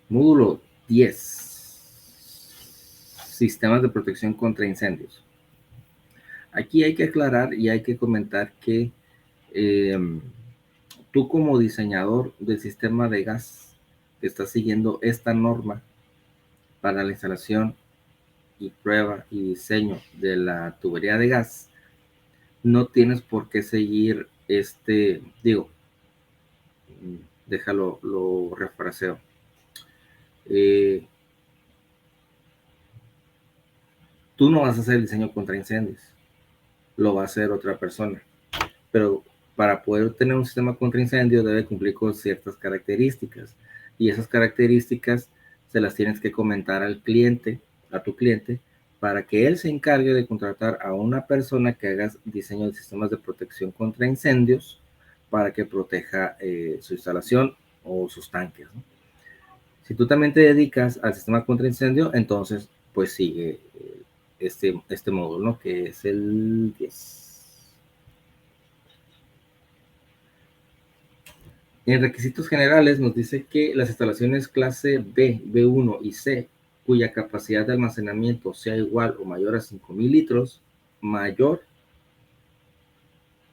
Módulo 10. Sistemas de protección contra incendios. Aquí hay que aclarar y hay que comentar que tú como diseñador del sistema de gas que estás siguiendo esta norma para la instalación y prueba y diseño de la tubería de gas, no tienes por qué seguir déjalo, lo refraseo. Tú no vas a hacer el diseño contra incendios, lo va a hacer otra persona, pero para poder tener un sistema contra incendios debe cumplir con ciertas características, y esas características se las tienes que comentar al cliente, a tu cliente, para que él se encargue de contratar a una persona que haga diseño de sistemas de protección contra incendios para que proteja su instalación o sus tanques, ¿no? Si tú también te dedicas al sistema contra incendio, entonces pues sigue este módulo, ¿no? Que es el 10. En requisitos generales nos dice que las instalaciones clase B, B1 y C, cuya capacidad de almacenamiento sea igual o mayor a 5,000 litros,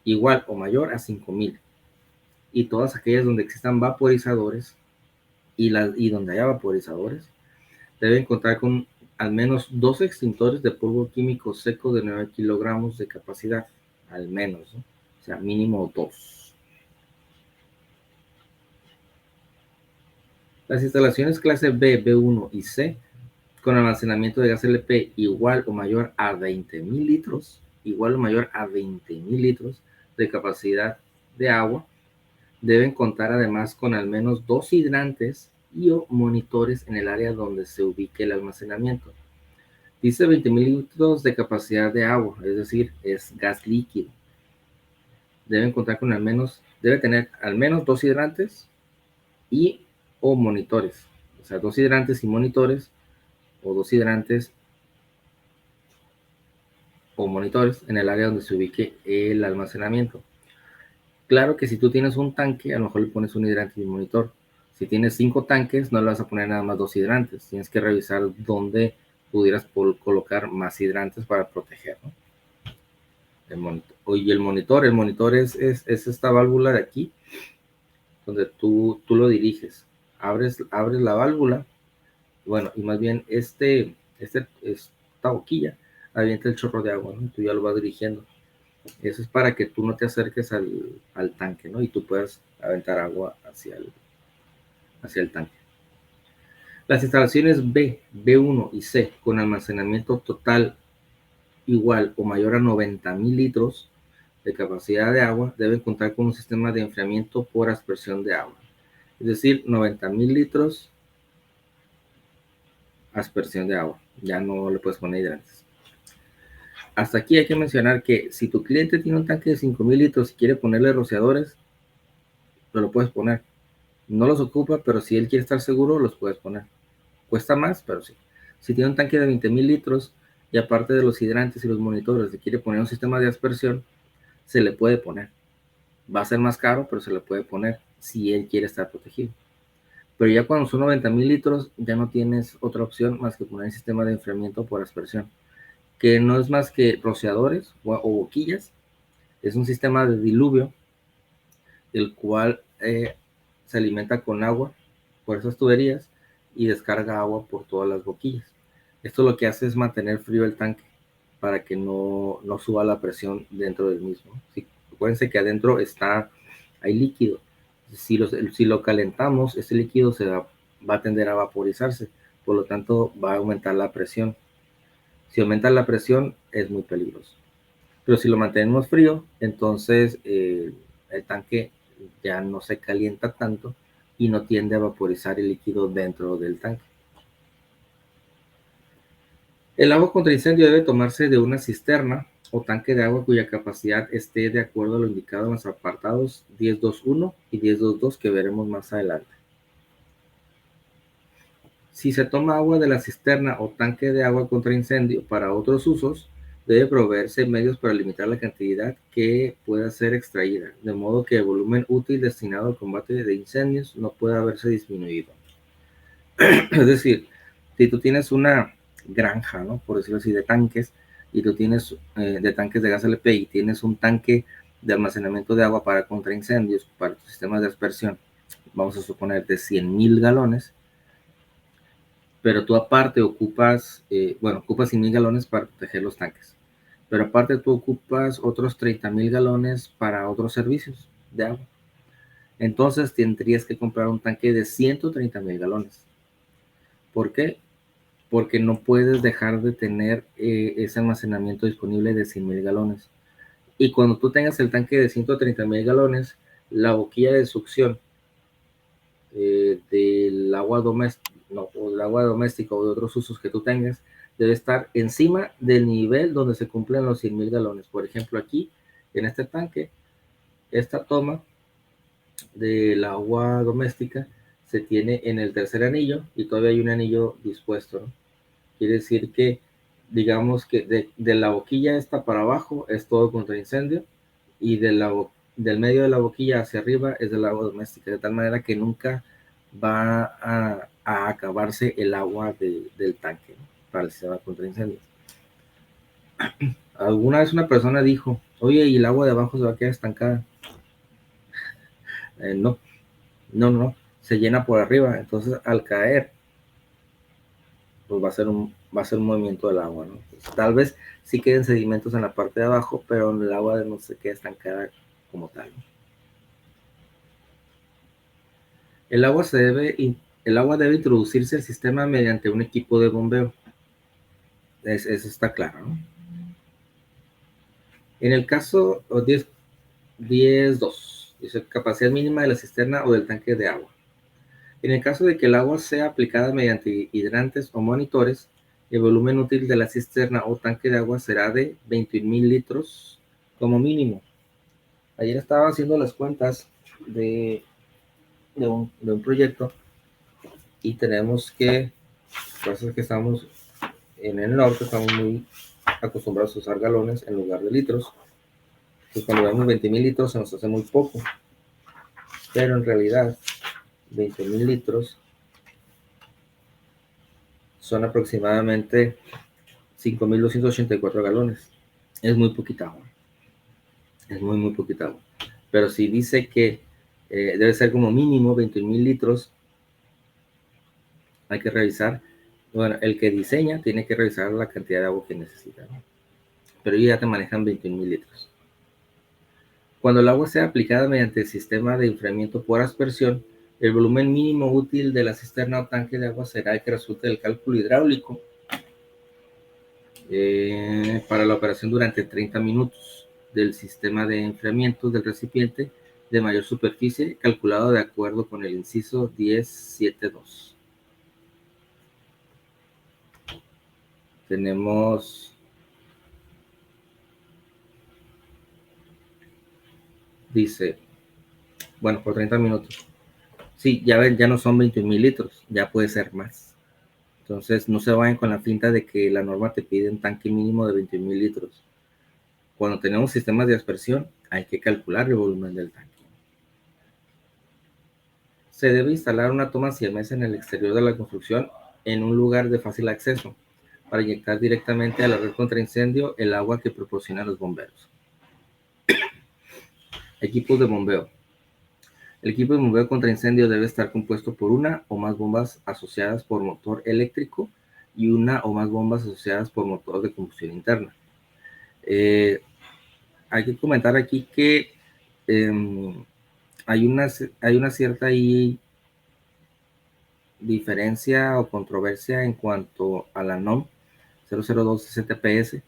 igual o mayor a 5,000, y todas aquellas donde existan vaporizadores y donde haya vaporizadores, deben contar con al menos 2 extintores de polvo químico seco de 9 kilogramos de capacidad, al menos, ¿no? O sea, mínimo 2. Las instalaciones clase B, B1 y C con almacenamiento de gas LP igual o mayor a 20,000 litros, de capacidad de agua, deben contar además con al menos 2 hidrantes y o monitores en el área donde se ubique el almacenamiento. Dice 20,000 litros de capacidad de agua, es decir, es gas líquido. Debe tener al menos 2 hidrantes y o monitores. O sea, 2 hidrantes y monitores, o 2 hidrantes o monitores en el área donde se ubique el almacenamiento. Claro que si tú tienes un tanque, a lo mejor le pones un hidrante y un monitor. Si tienes 5 tanques, no le vas a poner nada más 2 hidrantes. Tienes que revisar dónde pudieras colocar más hidrantes para proteger, ¿no? El monitor es esta válvula de aquí, donde tú lo diriges. Abres la válvula, bueno, y más bien esta boquilla avienta el chorro de agua, ¿no? Tú ya lo vas dirigiendo. Eso es para que tú no te acerques al tanque, ¿no? Y tú puedas aventar agua hacia el tanque. Las instalaciones B, B1 y C con almacenamiento total igual o mayor a 90,000 litros de capacidad de agua deben contar con un sistema de enfriamiento por aspersión de agua. Es decir, 90,000 litros aspersión de agua. Ya no le puedes poner hidrantes. Hasta aquí hay que mencionar que si tu cliente tiene un tanque de 5,000 litros y quiere ponerle rociadores, lo puedes poner. No los ocupa, pero si él quiere estar seguro, los puedes poner. Cuesta más, pero sí. Si tiene un tanque de 20,000 litros y aparte de los hidrantes y los monitores, le quiere poner un sistema de aspersión, se le puede poner. Va a ser más caro, pero se le puede poner si él quiere estar protegido. Pero ya cuando son 90,000 litros, ya no tienes otra opción más que poner el sistema de enfriamiento por aspersión, que no es más que rociadores o boquillas. Es un sistema de diluvio, el cual se alimenta con agua por esas tuberías y descarga agua por todas las boquillas. Esto lo que hace es mantener frío el tanque para que no suba la presión dentro del mismo. Sí, acuérdense que adentro hay líquido. Si lo calentamos, ese líquido va a tender a vaporizarse, por lo tanto va a aumentar la presión. Si aumenta la presión es muy peligroso. Pero si lo mantenemos frío, entonces el tanque ya no se calienta tanto y no tiende a vaporizar el líquido dentro del tanque. El agua contra incendio debe tomarse de una cisterna o tanque de agua cuya capacidad esté de acuerdo a lo indicado en los apartados 10.2.1 y 10.2.2 que veremos más adelante. Si se toma agua de la cisterna o tanque de agua contra incendio para otros usos, debe proveerse medios para limitar la cantidad que pueda ser extraída, de modo que el volumen útil destinado al combate de incendios no pueda verse disminuido. Es decir, si tú tienes una granja, ¿no? Por decirlo así, de tanques, y tú tienes de tanques de gas LP y tienes un tanque de almacenamiento de agua para contra incendios, para tus sistemas de aspersión, vamos a suponer de 100,000 galones, pero tú aparte ocupas, ocupas 100,000 galones para proteger los tanques, pero aparte tú ocupas otros 30,000 galones para otros servicios de agua. Entonces tendrías que comprar un tanque de 130,000 galones. ¿Por qué? Porque no puedes dejar de tener ese almacenamiento disponible de 100,000 galones. Y cuando tú tengas el tanque de 130,000 galones, la boquilla de succión del agua doméstica, no, o del agua doméstica o de otros usos que tú tengas, debe estar encima del nivel donde se cumplen los 100,000 galones. Por ejemplo, aquí, en este tanque, esta toma del agua doméstica se tiene en el tercer anillo y todavía hay un anillo dispuesto, ¿no? Quiere decir que, digamos que de la boquilla esta para abajo es todo contra incendio y del medio de la boquilla hacia arriba es del agua doméstica, de tal manera que nunca va a acabarse el agua del tanque, ¿no? Para el sistema contra incendios. Alguna vez una persona dijo, oye, ¿y el agua de abajo se va a quedar estancada? No, no, se llena por arriba, entonces al caer pues va a ser un movimiento del agua, ¿no? Pues, tal vez sí queden sedimentos en la parte de abajo, pero el agua no se queda estancada como tal, ¿no? El agua, el agua debe introducirse al sistema mediante un equipo de bombeo. Eso está claro, ¿no? En el caso 10.2, dice capacidad mínima de la cisterna o del tanque de agua. En el caso de que el agua sea aplicada mediante hidrantes o monitores, el volumen útil de la cisterna o tanque de agua será de 21,000 litros como mínimo. Ayer estaba haciendo las cuentas de un proyecto y tenemos que, pues es que estamos en el norte, estamos muy acostumbrados a usar galones en lugar de litros. Entonces cuando vemos 20,000 litros se nos hace muy poco, pero en realidad 20,000 litros son aproximadamente 5,284 galones. Es muy poquita agua. Es muy poquita agua. Pero si dice que debe ser como mínimo 21,000 litros, hay que revisar. Bueno, el que diseña tiene que revisar la cantidad de agua que necesita, ¿no? Pero ellos ya te manejan 21,000 litros. Cuando el agua sea aplicada mediante el sistema de enfriamiento por aspersión, el volumen mínimo útil de la cisterna o tanque de agua será el que resulte del cálculo hidráulico para la operación durante 30 minutos del sistema de enfriamiento del recipiente de mayor superficie, calculado de acuerdo con el inciso 10.7.2. Tenemos, dice, bueno, por 30 minutos. Sí, ya ven, ya no son 21,000 litros, ya puede ser más. Entonces, no se vayan con la finta de que la norma te pide un tanque mínimo de 21,000 litros. Cuando tenemos sistemas de aspersión, hay que calcular el volumen del tanque. Se debe instalar una toma siemesa en el exterior de la construcción en un lugar de fácil acceso para inyectar directamente a la red contra incendio el agua que proporcionan los bomberos. Equipos de bombeo. El equipo de bombeo contra incendio debe estar compuesto por una o más bombas asociadas por motor eléctrico y una o más bombas asociadas por motor de combustión interna. Hay que comentar aquí que hay una cierta diferencia o controversia en cuanto a la NOM 002 STPS,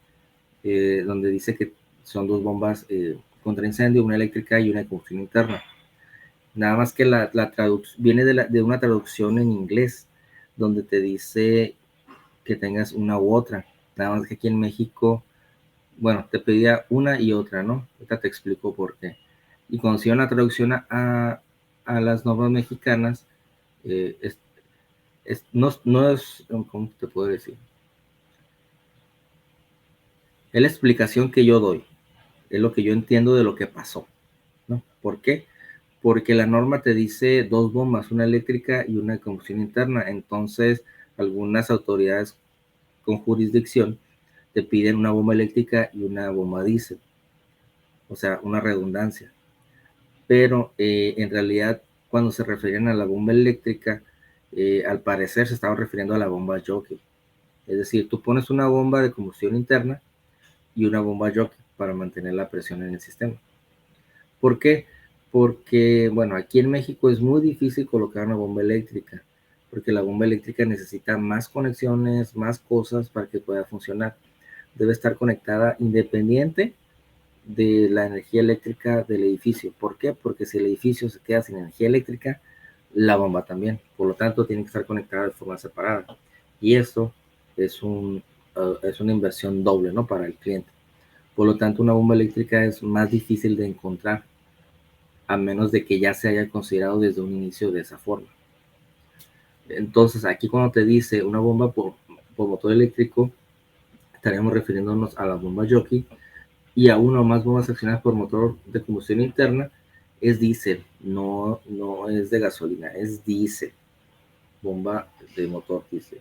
donde dice que son dos bombas contra incendio, una eléctrica y una de combustión interna. Nada más que la viene de una traducción en inglés, donde te dice que tengas una u otra. Nada más que aquí en México, bueno, te pedía una y otra, ¿no? Ahorita te explico por qué. Y cuando hicieron la traducción a las normas mexicanas, no es, ¿cómo te puedo decir? Es la explicación que yo doy, es lo que yo entiendo de lo que pasó, ¿no? ¿Por qué? porque la norma te dice dos bombas, una eléctrica y una de combustión interna. Entonces, algunas autoridades con jurisdicción te piden una bomba eléctrica y una bomba diésel, o sea, una redundancia. Pero en realidad, cuando se refieren a la bomba eléctrica, al parecer se estaba refiriendo a la bomba jockey. Es decir, tú pones una bomba de combustión interna y una bomba jockey para mantener la presión en el sistema. ¿Por qué? Porque, bueno, aquí en México es muy difícil colocar una bomba eléctrica, porque la bomba eléctrica necesita más conexiones, más cosas para que pueda funcionar. Debe estar conectada independiente de la energía eléctrica del edificio. ¿Por qué? Porque si el edificio se queda sin energía eléctrica, la bomba también. Por lo tanto, tiene que estar conectada de forma separada. Y esto es una inversión doble, ¿no? Para el cliente. Por lo tanto, una bomba eléctrica es más difícil de encontrar, a menos de que ya se haya considerado desde un inicio de esa forma. Entonces, aquí cuando te dice una bomba por motor eléctrico, estaríamos refiriéndonos a la bomba jockey, y a una o más bombas accionadas por motor de combustión interna. Es diésel, no es de gasolina, es diésel, bomba de motor diésel.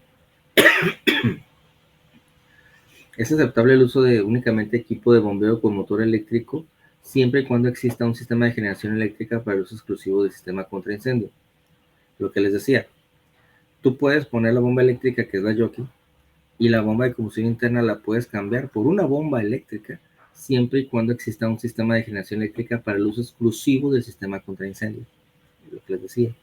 Es aceptable el uso de únicamente equipo de bombeo con motor eléctrico, siempre y cuando exista un sistema de generación eléctrica para el uso exclusivo del sistema contra incendio. Lo que les decía, tú puedes poner la bomba eléctrica, que es la jockey, y la bomba de combustión interna la puedes cambiar por una bomba eléctrica, siempre y cuando exista un sistema de generación eléctrica para el uso exclusivo del sistema contra incendio. Lo que les decía,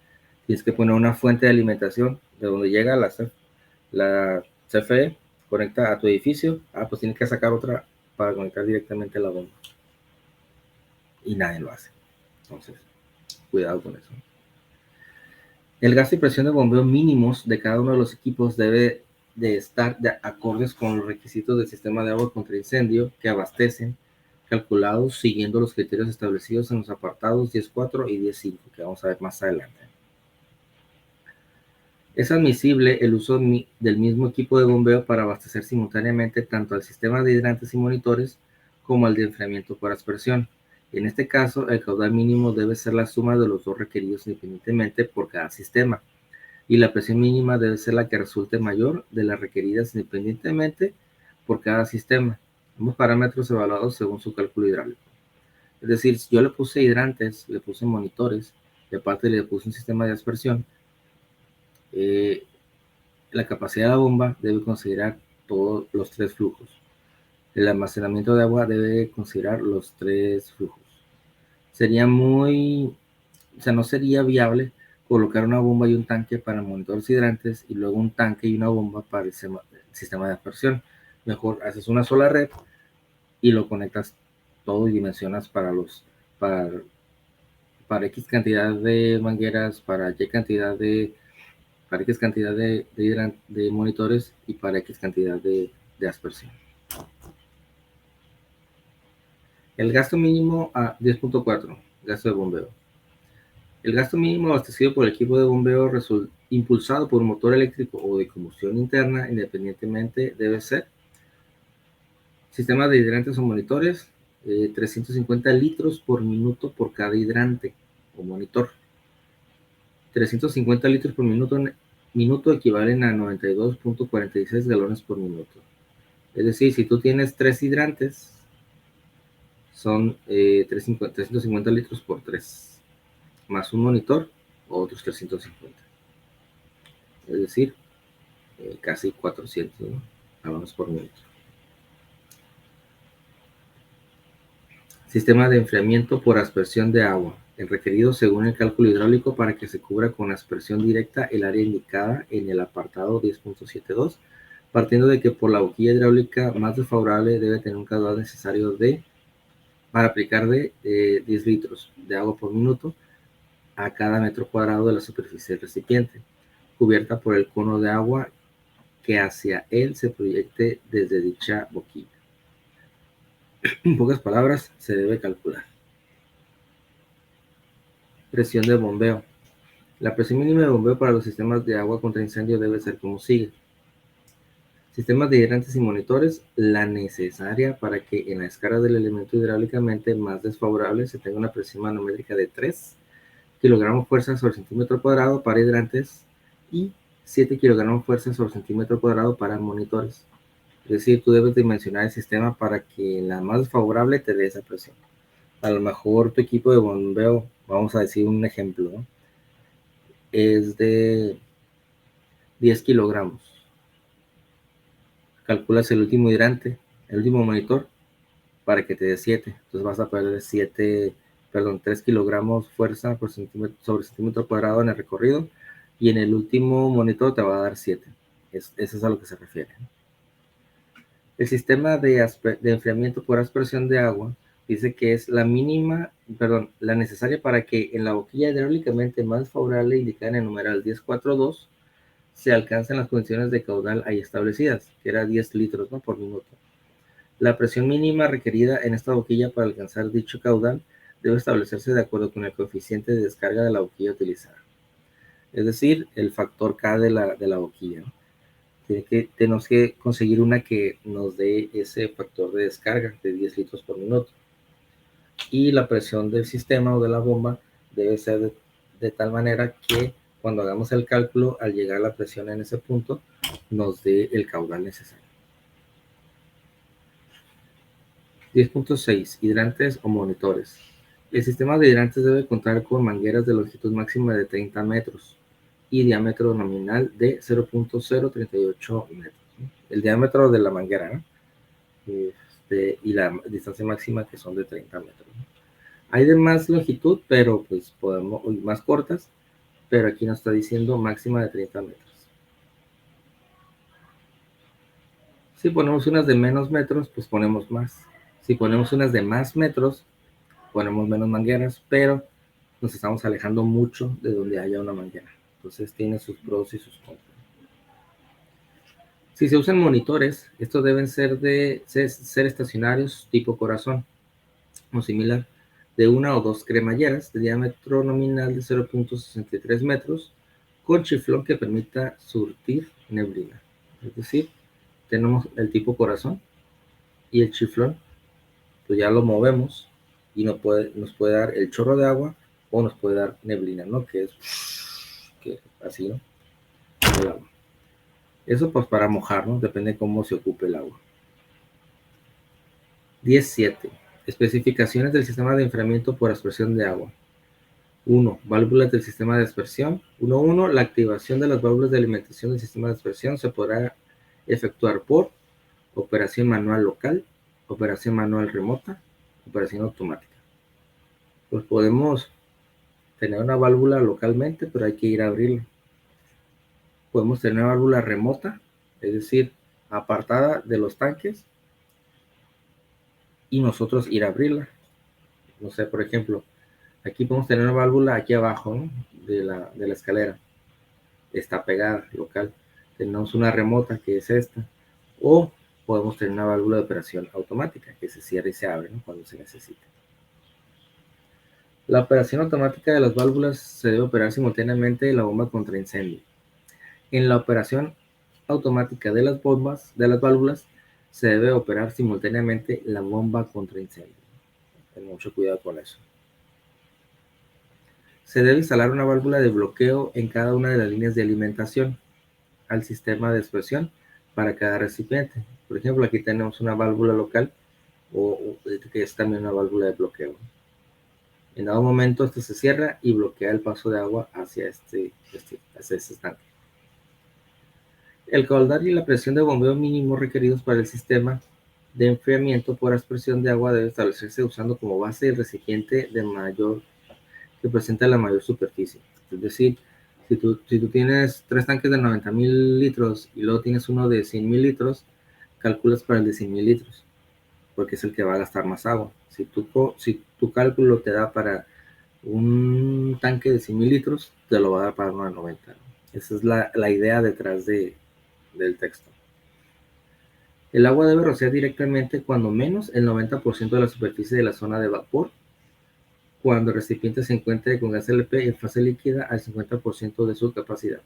tienes que poner una fuente de alimentación de donde llega la CFE, conecta a tu edificio, pues tienes que sacar otra para conectar directamente a la bomba. Y nadie lo hace. Entonces, cuidado con eso. El gasto y presión de bombeo mínimos de cada uno de los equipos debe de estar de acordes con los requisitos del sistema de agua contra incendio que abastecen, calculados siguiendo los criterios establecidos en los apartados 10.4 y 10.5, que vamos a ver más adelante. Es admisible el uso del mismo equipo de bombeo para abastecer simultáneamente tanto al sistema de hidrantes y monitores como al de enfriamiento por aspersión. En este caso, el caudal mínimo debe ser la suma de los dos requeridos independientemente por cada sistema, y la presión mínima debe ser la que resulte mayor de las requeridas independientemente por cada sistema, ambos parámetros evaluados según su cálculo hidráulico. Es decir, si yo le puse hidrantes, le puse monitores y aparte le puse un sistema de aspersión, la capacidad de la bomba debe considerar todos los tres flujos. El almacenamiento de agua debe considerar los tres flujos. Sería no sería viable colocar una bomba y un tanque para monitores hidrantes y luego un tanque y una bomba para el sistema de aspersión. Mejor haces una sola red y lo conectas todo y dimensionas para X cantidad de mangueras, para X cantidad de monitores y para X cantidad de aspersión. El gasto mínimo a 10.4, gasto de bombeo. El gasto mínimo abastecido por el equipo de bombeo impulsado por un motor eléctrico o de combustión interna independientemente debe ser: sistema de hidrantes o monitores, 350 litros por minuto por cada hidrante o monitor. 350 litros por minuto equivalen a 92.46 galones por minuto. Es decir, si tú tienes 3 hidrantes, son 350 litros por 3, más un monitor, otros 350. Es decir, casi 400, ¿no?, galones por minuto. Sistema de enfriamiento por aspersión de agua. El requerido según el cálculo hidráulico para que se cubra con aspersión directa el área indicada en el apartado 10.72, partiendo de que por la boquilla hidráulica más desfavorable debe tener un caudal necesario para aplicar de 10 litros de agua por minuto a cada metro cuadrado de la superficie del recipiente, cubierta por el cono de agua que hacia él se proyecte desde dicha boquilla. En pocas palabras, se debe calcular. Presión de bombeo. La presión mínima de bombeo para los sistemas de agua contra incendio debe ser como sigue. Sistemas de hidrantes y monitores, la necesaria para que en la escala del elemento hidráulicamente más desfavorable se tenga una presión manométrica de 3 kilogramos fuerza sobre centímetro cuadrado para hidrantes y 7 kilogramos fuerza sobre centímetro cuadrado para monitores. Es decir, tú debes dimensionar el sistema para que la más favorable te dé esa presión. A lo mejor tu equipo de bombeo, vamos a decir un ejemplo, ¿no? Es de 10 kilogramos. Calculas el último hidrante, el último monitor, para que te dé 7. Entonces vas a perder 3 kilogramos fuerza por sobre centímetro cuadrado en el recorrido, y en el último monitor te va a dar 7. Eso es a lo que se refiere. El sistema de enfriamiento por aspersión de agua dice que es la necesaria para que en la boquilla hidráulicamente más favorable indicada en el numeral 1042 se alcancen las condiciones de caudal ahí establecidas, que era 10 litros, ¿no?, por minuto. La presión mínima requerida en esta boquilla para alcanzar dicho caudal debe establecerse de acuerdo con el coeficiente de descarga de la boquilla utilizada. Es decir, el factor K de la boquilla, ¿no? Tenemos que conseguir una que nos dé ese factor de descarga de 10 litros por minuto. Y la presión del sistema o de la bomba debe ser de tal manera que cuando hagamos el cálculo, al llegar a la presión en ese punto, nos dé el caudal necesario. 10.6. Hidrantes o monitores. El sistema de hidrantes debe contar con mangueras de longitud máxima de 30 metros y diámetro nominal de 0.038 metros. El diámetro de la manguera, ¿no? Y la distancia máxima, que son de 30 metros. Hay de más longitud, pero pues más cortas, pero aquí nos está diciendo máxima de 30 metros. Si ponemos unas de menos metros, pues ponemos más. Si ponemos unas de más metros, ponemos menos mangueras, pero nos estamos alejando mucho de donde haya una manguera. Entonces tiene sus pros y sus contras. Si se usan monitores, estos deben ser estacionarios tipo corazón o similar, de una o dos cremalleras de diámetro nominal de 0.63 metros, con chiflón que permita surtir neblina. Es decir, tenemos el tipo corazón y el chiflón, pues ya lo movemos y nos puede dar el chorro de agua o nos puede dar neblina, ¿no? Que es así, ¿no? El agua. Eso pues para mojar, ¿no? Depende cómo se ocupe el agua. 10.7. Especificaciones del sistema de enfriamiento por aspersión de agua. 1. Válvulas del sistema de aspersión. 1.1. La activación de las válvulas de alimentación del sistema de aspersión se podrá efectuar por operación manual local, operación manual remota, operación automática. Pues podemos tener una válvula localmente, pero hay que ir a abrirla. Podemos tener una válvula remota, es decir, apartada de los tanques, y nosotros ir a abrirla. No sé, por ejemplo, aquí podemos tener una válvula aquí abajo, ¿no?, de la escalera. Está pegada, local. Tenemos una remota, que es esta. O podemos tener una válvula de operación automática, que se cierra y se abre, ¿no?, cuando se necesite. La operación automática de las válvulas se debe operar simultáneamente la bomba contra incendio. En la operación automática de las válvulas, se debe operar simultáneamente la bomba contra incendio. Ten mucho cuidado con eso. Se debe instalar una válvula de bloqueo en cada una de las líneas de alimentación al sistema de expresión para cada recipiente. Por ejemplo, aquí tenemos una válvula local que es también una válvula de bloqueo. En dado momento esto se cierra y bloquea el paso de agua hacia este estanque. El caudal y la presión de bombeo mínimo requeridos para el sistema de enfriamiento por aspersión de agua debe establecerse usando como base el recipiente que presenta la mayor superficie. Es decir, si tú tienes 3 tanques de 90,000 litros y luego tienes uno de 100,000 litros, calculas para el de 100,000 litros, porque es el que va a gastar más agua. Si tu cálculo te da para un tanque de 100,000 litros, te lo va a dar para uno de 90. ¿No? Esa es la idea detrás del texto. El agua debe rociar directamente cuando menos el 90% de la superficie de la zona de vapor, cuando el recipiente se encuentre con gas LP en fase líquida al 50% de su capacidad.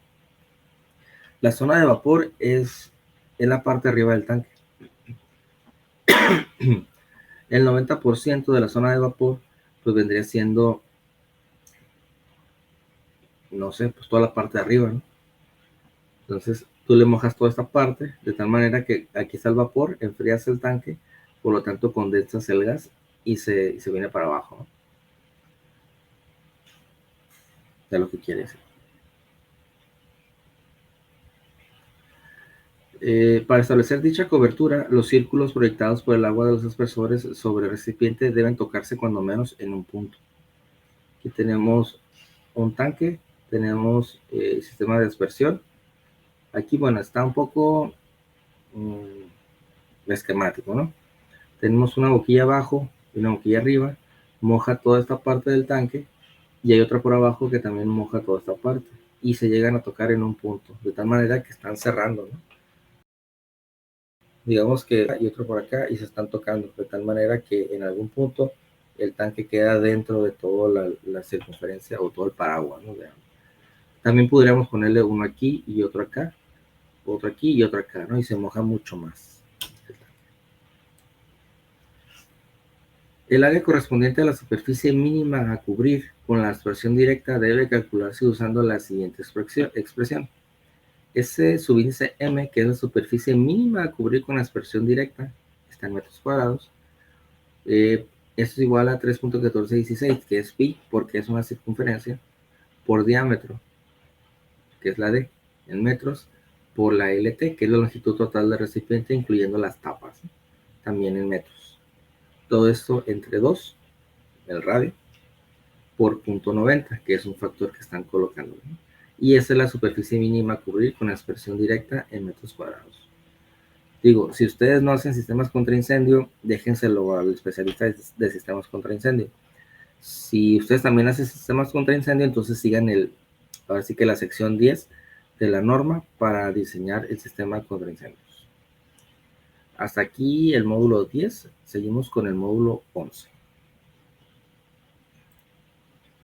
La zona de vapor es en la parte de arriba del tanque. El 90% de la zona de vapor pues vendría siendo no sé, pues toda la parte de arriba, ¿no? Entonces tú le mojas toda esta parte de tal manera que aquí está el vapor, enfrías el tanque, por lo tanto condensas el gas y se viene para abajo, ¿no? De lo que quieres. Para establecer dicha cobertura, los círculos proyectados por el agua de los aspersores sobre el recipiente deben tocarse cuando menos en un punto. Aquí tenemos un tanque, tenemos sistema de aspersión. Aquí, bueno, está un poco esquemático, ¿no? Tenemos una boquilla abajo y una boquilla arriba, moja toda esta parte del tanque y hay otra por abajo que también moja toda esta parte y se llegan a tocar en un punto, de tal manera que están cerrando, ¿no? Digamos que hay otro por acá y se están tocando, de tal manera que en algún punto el tanque queda dentro de toda la circunferencia o todo el paraguas, ¿no? También podríamos ponerle uno aquí y otro acá, otro aquí y otro acá, ¿no? Y se moja mucho más. El área correspondiente a la superficie mínima a cubrir con la aspersión directa debe calcularse usando la siguiente expresión. Ese subíndice M, que es la superficie mínima a cubrir con la aspersión directa, está en metros cuadrados. Esto es igual a 3.1416, que es pi, porque es una circunferencia, por diámetro, que es la D, en metros, por la LT, que es la longitud total del recipiente, incluyendo las tapas, también en metros. Todo esto entre 2, el radio, por 0.90, que es un factor que están colocando, ¿no? Y esa es la superficie mínima a cubrir con la aspersión directa en metros cuadrados. Digo, si ustedes no hacen sistemas contra incendio, déjenselo al especialista de sistemas contra incendio. Si ustedes también hacen sistemas contra incendio, entonces sigan ahora sí que la sección 10 de la norma para diseñar el sistema contra incendios. Hasta aquí el módulo 10, seguimos con el módulo 11.